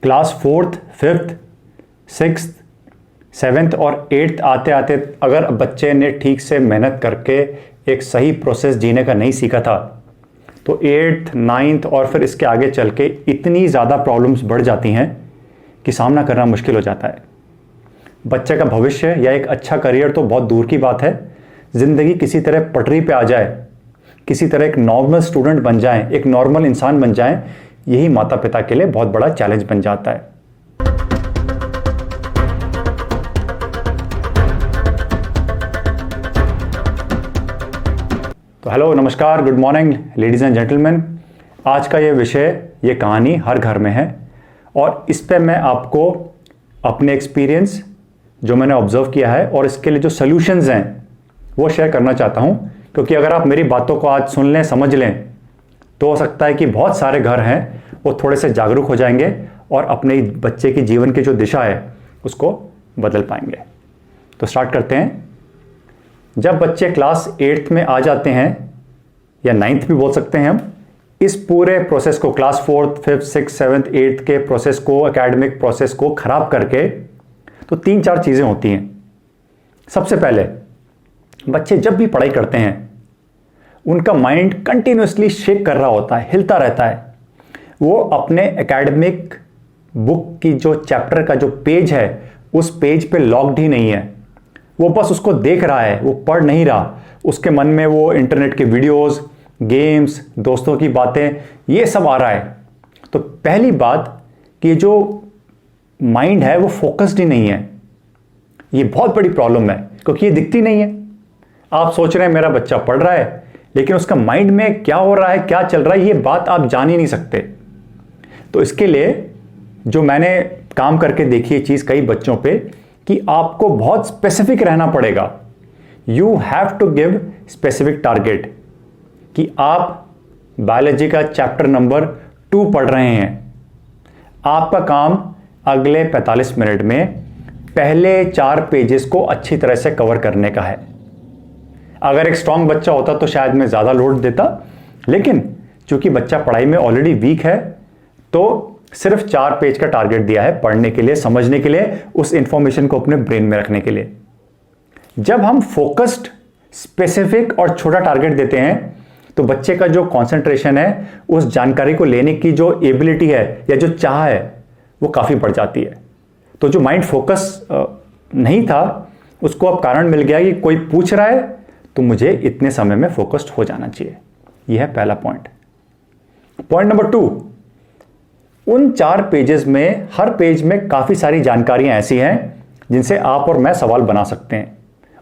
Class 4th 5th 6th 7th और 8th आते आते अगर बच्चे ने ठीक से मेहनत करके एक सही प्रोसेस जीने का नहीं सीखा था तो 8th 9th और फिर इसके आगे चल के इतनी ज़्यादा प्रॉब्लम्स बढ़ जाती हैं कि सामना करना मुश्किल हो जाता है। बच्चे का भविष्य या एक अच्छा करियर तो बहुत दूर की बात है, ज़िंदगी किसी तरह पटरी पे आ जाए, किसी तरह एक नॉर्मल स्टूडेंट बन जाएं, एक नॉर्मल इंसान बन जाएं, यही माता पिता के लिए बहुत बड़ा चैलेंज बन जाता है। तो हेलो, नमस्कार, good morning ladies and gentleman. आज का ये विषय, ये कहानी हर घर में है और इस पे मैं आपको अपने एक्सपीरियंस जो मैंने ऑब्जर्व किया है और इसके लिए जो सॉल्यूशंस हैं वो शेयर करना चाहता हूँ, क्योंकि अगर आप मेरी बातों को आज सुन लें, समझ लें, तो हो सकता है कि बहुत सारे घर हैं वो थोड़े से जागरूक हो जाएंगे और अपने बच्चे की जीवन की जो दिशा है उसको बदल पाएंगे। तो स्टार्ट करते हैं। जब बच्चे क्लास 8th में आ जाते हैं या 9th भी बोल सकते हैं हम, इस पूरे प्रोसेस को, class 4th 5th 6th 7th 8th के प्रोसेस को, एकेडमिक प्रोसेस को खराब करके तो 3-4 चीज़ें होती हैं। सबसे पहले, बच्चे जब भी पढ़ाई करते हैं उनका माइंड कंटिन्यूसली शेक कर रहा होता है, हिलता रहता है। वो अपने एकेडमिक बुक की जो चैप्टर का जो पेज है उस पेज पे लॉक्ड ही नहीं है, वो बस उसको देख रहा है, वो पढ़ नहीं रहा। उसके मन में वो इंटरनेट के वीडियोस, गेम्स, दोस्तों की बातें, ये सब आ रहा है। तो पहली बात कि जो माइंड है वो फोकस्ड ही नहीं है। ये बहुत बड़ी प्रॉब्लम है क्योंकि ये दिखती नहीं है। आप सोच रहे हैं मेरा बच्चा पढ़ रहा है, लेकिन उसका माइंड में क्या हो रहा है, क्या चल रहा है, ये बात आप जान ही नहीं सकते। तो इसके लिए जो मैंने काम करके देखी है चीज़ कई बच्चों पे, कि आपको बहुत स्पेसिफिक रहना पड़ेगा। You have to give specific target कि आप बायोलॉजी का चैप्टर नंबर 2 पढ़ रहे हैं। आपका काम अगले 45 मिनट में पहले 4 पेजेस को अच्छी तरह से कवर करने का है। अगर एक स्ट्रांग बच्चा होता तो शायद मैं ज़्यादा लोड देता, लेकिन चूंकि बच्चा पढ़ाई में ऑलरेडी वीक है तो सिर्फ 4 पेज का टारगेट दिया है पढ़ने के लिए, समझने के लिए, उस इंफॉर्मेशन को अपने ब्रेन में रखने के लिए। जब हम फोकस्ड, स्पेसिफिक और छोटा टारगेट देते हैं तो बच्चे का जो कॉन्सेंट्रेशन है, उस जानकारी को लेने की जो एबिलिटी है या जो चाह है, वो काफ़ी बढ़ जाती है। तो जो माइंड फोकस नहीं था उसको अब कारण मिल गया कि कोई पूछ रहा है तो मुझे इतने समय में फोकस्ड हो जाना चाहिए। यह है पहला पॉइंट। पॉइंट नंबर 2, उन 4 पेजेस में, हर पेज में काफ़ी सारी जानकारियां ऐसी हैं जिनसे आप और मैं सवाल बना सकते हैं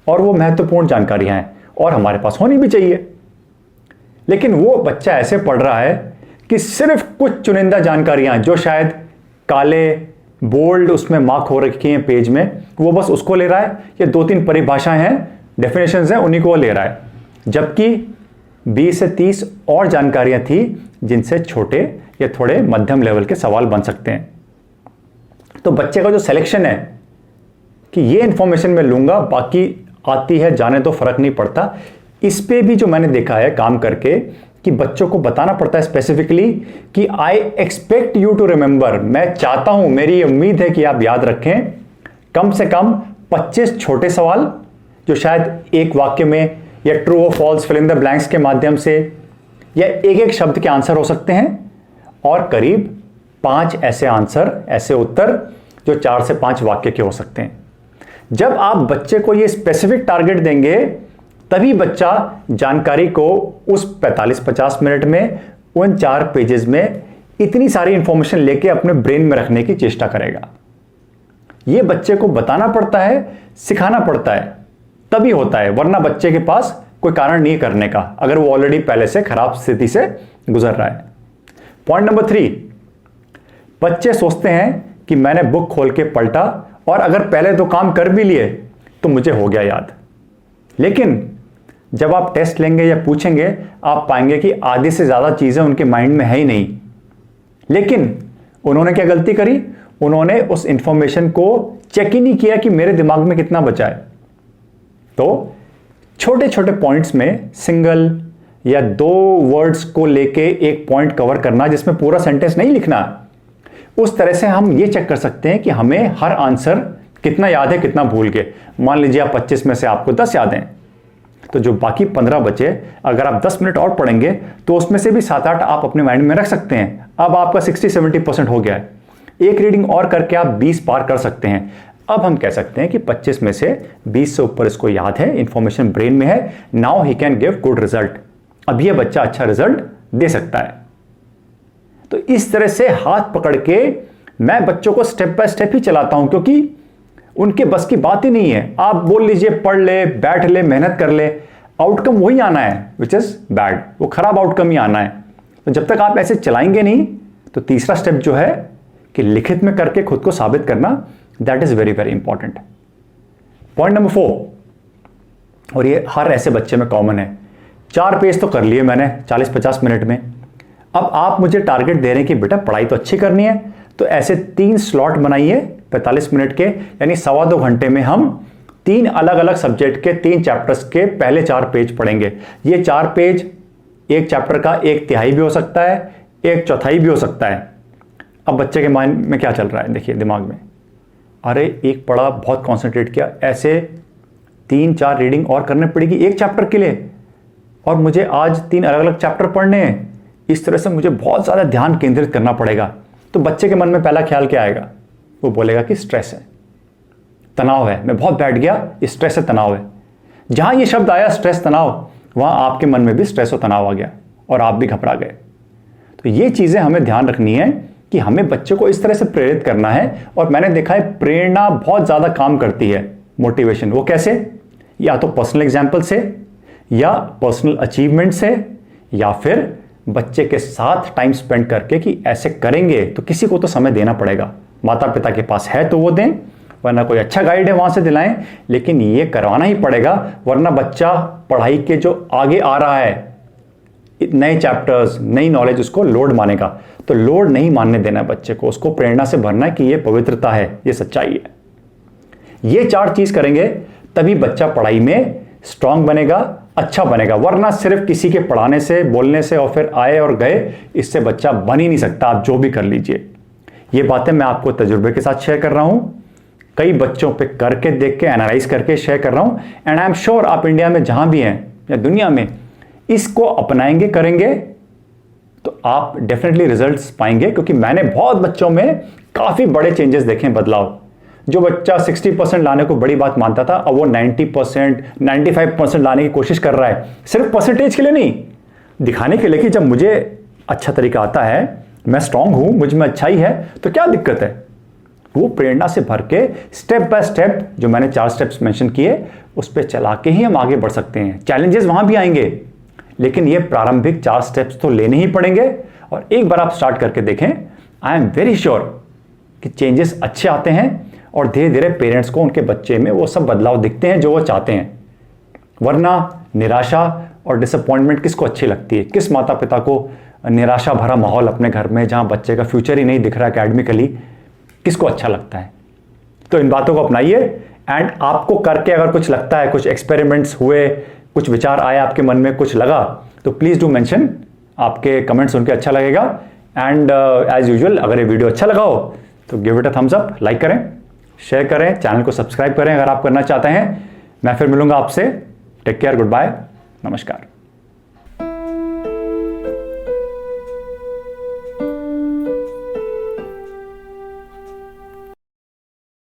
और वो महत्वपूर्ण जानकारियां हैं और हमारे पास होनी भी चाहिए। लेकिन वो बच्चा ऐसे पढ़ रहा है कि सिर्फ कुछ चुनिंदा जानकारियां जो शायद काले बोल्ड उसमें मार्क हो रखी हैं पेज में, वो बस उसको ले रहा है, या 2-3 परिभाषाएं हैं, डेफिनेशंस हैं, उन्हीं को ले रहा है। जबकि 20 से 30 और जानकारियां थी जिनसे छोटे या थोड़े मध्यम लेवल के सवाल बन सकते हैं। तो बच्चे का जो सिलेक्शन है कि ये इंफॉर्मेशन मैं लूंगा, बाकी आती है जाने तो फर्क नहीं पड़ता, इस पे भी जो मैंने देखा है काम करके कि बच्चों को बताना पड़ता है स्पेसिफिकली कि I expect you to remember, मैं चाहता हूं, मेरी उम्मीद है कि आप याद रखें कम से कम 25 छोटे सवाल जो शायद एक वाक्य में या ट्रू और false, fill in the blanks के माध्यम से या एक शब्द के आंसर हो सकते हैं, और करीब 5 ऐसे आंसर, ऐसे उत्तर जो 4 से 5 वाक्य के हो सकते हैं। जब आप बच्चे को ये स्पेसिफिक टारगेट देंगे तभी बच्चा जानकारी को उस 45-50 मिनट में उन 4 पेजेस में इतनी सारी इंफॉर्मेशन लेके अपने ब्रेन में रखने की चेष्टा करेगा। यह बच्चे को बताना पड़ता है, सिखाना पड़ता है, तभी होता है, वरना बच्चे के पास कोई कारण नहीं करने का, अगर वो ऑलरेडी पहले से खराब स्थिति से गुजर रहा है। पॉइंट नंबर 3, बच्चे सोचते हैं कि मैंने बुक खोल के पलटा और अगर पहले 2 काम कर भी लिए तो मुझे हो गया याद। लेकिन जब आप टेस्ट लेंगे या पूछेंगे, आप पाएंगे कि आधे से ज्यादा चीजें उनके माइंड में है ही नहीं। लेकिन उन्होंने क्या गलती करी? उन्होंने उस इंफॉर्मेशन को चेक ही नहीं किया कि मेरे दिमाग में कितना बचा है। तो छोटे छोटे पॉइंट्स में सिंगल या 2 वर्ड्स को लेके एक पॉइंट कवर करना, जिसमें पूरा सेंटेंस नहीं लिखना, उस तरह से हम ये चेक कर सकते हैं कि हमें हर आंसर कितना याद है, कितना भूल गए। मान लीजिए आप 25 में से आपको 10 याद हैं, तो जो बाकी 15 बचे, अगर आप 10 मिनट और पढ़ेंगे तो उसमें से भी 7-8 आप अपने माइंड में रख सकते हैं। अब आपका 60-70% हो गया है। एक रीडिंग और करके आप 20 पार कर सकते हैं। अब हम कह सकते हैं कि 25 में से 20 से ऊपर इसको याद है, इंफॉर्मेशन ब्रेन में है। Now he can give good result. अब ये बच्चा अच्छा रिजल्ट दे सकता है। तो इस तरह से हाथ पकड़ के मैं बच्चों को स्टेप बाय स्टेप ही चलाता हूं, क्योंकि उनके बस की बात ही नहीं है। आप बोल लीजिए पढ़ ले, बैठ ले, मेहनत कर ले, आउटकम वही आना है विच इज बैड, वो खराब आउटकम ही आना है। तो जब तक आप ऐसे चलाएंगे नहीं, तो तीसरा स्टेप जो है कि लिखित में करके खुद को साबित करना, that is very very important. Point number 4, और ये हर ऐसे बच्चे में कॉमन है। 4 पेज तो कर लिए मैंने 40-50 मिनट में। अब आप मुझे टारगेट दे रहे हैं कि बेटा पढ़ाई तो अच्छी करनी है, तो ऐसे 3 स्लॉट बनाइए 45 मिनट के, यानी 1.25 घंटे में हम 3 अलग अलग सब्जेक्ट के 3 चैप्टर्स के पहले 4 पेज पढ़ेंगे। ये 4 पेज एक चैप्टर का 1/3 भी हो सकता है, 1/4 भी हो सकता है। अब बच्चे के माइंड में क्या चल रहा है, देखिए दिमाग में, अरे एक पढ़ा, बहुत कॉन्सेंट्रेट किया, ऐसे 3-4 रीडिंग और करनी पड़ेगी एक चैप्टर के लिए, और मुझे आज 3 अलग अलग चैप्टर पढ़ने हैं। इस तरह से मुझे बहुत ज़्यादा ध्यान केंद्रित करना पड़ेगा। तो बच्चे के मन में पहला ख्याल क्या आएगा? वो बोलेगा कि स्ट्रेस है, तनाव है, मैं बहुत बैठ गया, स्ट्रेस है, तनाव है। जहां ये शब्द आया स्ट्रेस, तनाव, वहां आपके मन में भी स्ट्रेस और तनाव आ गया और आप भी घबरा गए। तो ये चीजें हमें ध्यान रखनी है कि हमें बच्चे को इस तरह से प्रेरित करना है। और मैंने देखा है प्रेरणा बहुत ज्यादा काम करती है, मोटिवेशन। वो कैसे? या तो पर्सनल एग्जाम्पल से, या पर्सनल अचीवमेंट से, या फिर बच्चे के साथ टाइम स्पेंड करके कि ऐसे करेंगे तो किसी को तो समय देना पड़ेगा। माता पिता के पास है तो वो दें, वरना कोई अच्छा गाइड है वहां से दिलाएं, लेकिन ये करवाना ही पड़ेगा, वरना बच्चा पढ़ाई के जो आगे आ रहा है, नए चैप्टर्स, नई नॉलेज, उसको लोड मानेगा। तो लोड नहीं मानने देना है बच्चे को, उसको प्रेरणा से भरना है कि ये पवित्रता है, ये सच्चाई है। ये 4 चीज करेंगे तभी बच्चा पढ़ाई में स्ट्रांग बनेगा, अच्छा बनेगा। वरना सिर्फ किसी के पढ़ाने से, बोलने से और फिर आए और गए, इससे बच्चा बन ही नहीं सकता, आप जो भी कर लीजिए। ये बातें मैं आपको तजुर्बे के साथ शेयर कर रहा हूं, कई बच्चों पे करके, देख के, एनालाइज करके शेयर कर रहा हूं। एंड आई एम श्योर आप इंडिया में जहां भी हैं या दुनिया में इसको अपनाएंगे, करेंगे, तो आप डेफिनेटली रिजल्ट्स पाएंगे। क्योंकि मैंने बहुत बच्चों में काफी बड़े चेंजेस देखे, बदलाव। जो बच्चा 60% लाने को बड़ी बात मानता था, अब वो 90%, 95% लाने की कोशिश कर रहा है। सिर्फ परसेंटेज के लिए नहीं, दिखाने के लिए कि जब मुझे अच्छा तरीका आता है, मैं स्ट्रांग हूं, मुझ में अच्छाई है, तो क्या दिक्कत है। वो प्रेरणा से भर के स्टेप बाय स्टेप, जो मैंने 4 स्टेप्स मेंशन किए, उस पर चला के ही हम आगे बढ़ सकते हैं। चैलेंजेस वहां भी आएंगे, लेकिन ये प्रारंभिक 4 स्टेप्स तो लेने ही पड़ेंगे। और एक बार आप स्टार्ट करके देखें, आई एम वेरी श्योर कि चेंजेस अच्छे आते हैं, और धीरे धीरे पेरेंट्स को उनके बच्चे में वो सब बदलाव दिखते हैं जो वो चाहते हैं। वरना निराशा और डिसअपॉइंटमेंट किसको अच्छी लगती है? किस माता पिता को निराशा भरा माहौल अपने घर में, जहां बच्चे का फ्यूचर ही नहीं दिख रहा एकेडमिकली, किसको अच्छा लगता है? तो इन बातों को अपनाइए। एंड आपको करके अगर कुछ लगता है, कुछ एक्सपेरिमेंट्स हुए, कुछ विचार आए आपके मन में, कुछ लगा, तो प्लीज डू मेंशन। आपके कमेंट सुन के अच्छा लगेगा। एंड एज यूजुअल, अगर ये वीडियो अच्छा लगा हो तो give it a thumbs up, like करें, शेयर करें, चैनल को सब्सक्राइब करें अगर आप करना चाहते हैं। मैं फिर मिलूंगा आपसे। टेक केयर, गुड बाय, नमस्कार।